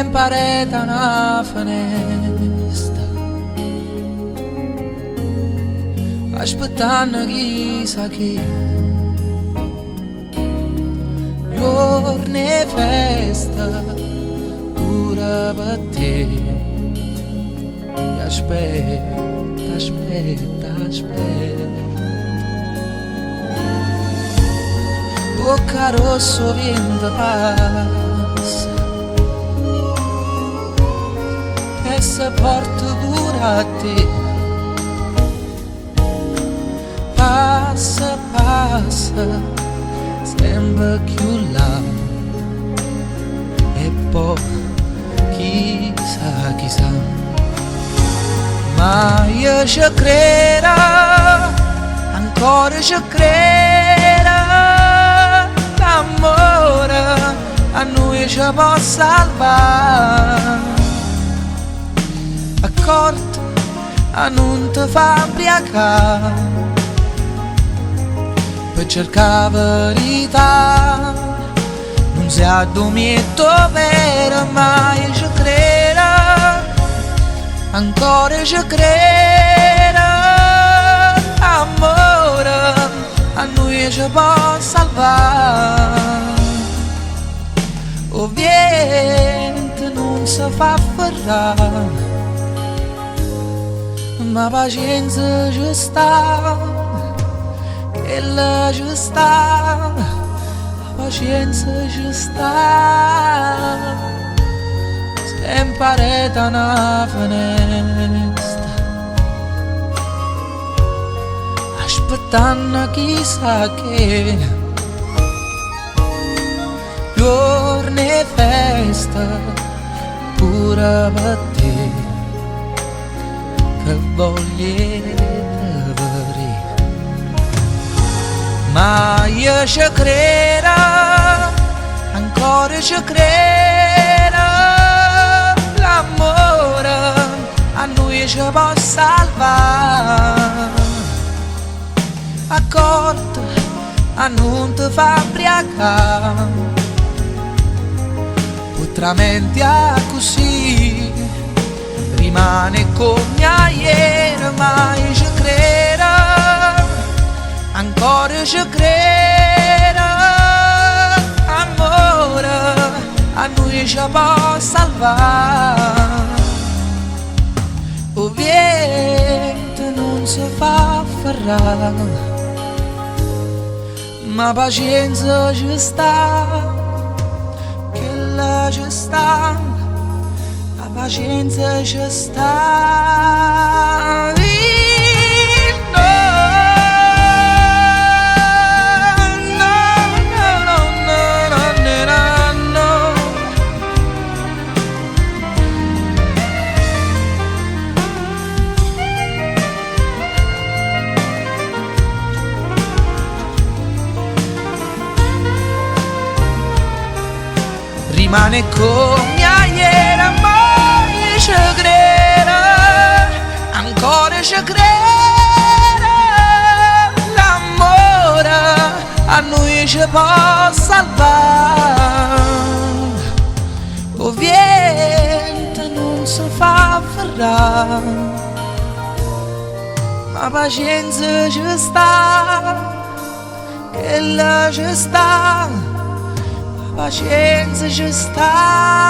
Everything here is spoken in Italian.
in parete a una finestra, aspettando chissà che giorni e festa pure per te. Aspetta, aspetta, aspetta. Bocca rosso vento passa e se porta pure a te. Passa, passa, sempre più là. E poi chissà, chissà. Ma io ci credo, ancora ci credo. L'amore a noi ci può salvare. Accorto a non ti fa ubriacare, per cercare verità non si ha domietto vero, ma io ci credo, ancora ci credo. Amore a noi ci può salvare. O vento non si fa afferrare, ma pazienza ci sta, che la ci sta, pazienza ci sta. Sempre parete a una finestra, aspettando chissà che giorni e festa pure per te, che vogliete vedere. Ma io ci credo, ancora ci credo. L'amore a noi ci può salvare. Accorto a non ti fa ubriacare, potramente così rimane come ieri, ma io ci credo, ancora ci credo. Amore a noi ci può salvare. O vento non si fa afferrare, ma pazienza ci sta, che la ci sta, la pazienza ci sta. Rimane come ieri, ma io ci credo, ancora ci credo. L'amore a noi ci può salvare. O vento non si fa afferrare, ma pazienza ci sta, che la ci sta, pazienza ci sta.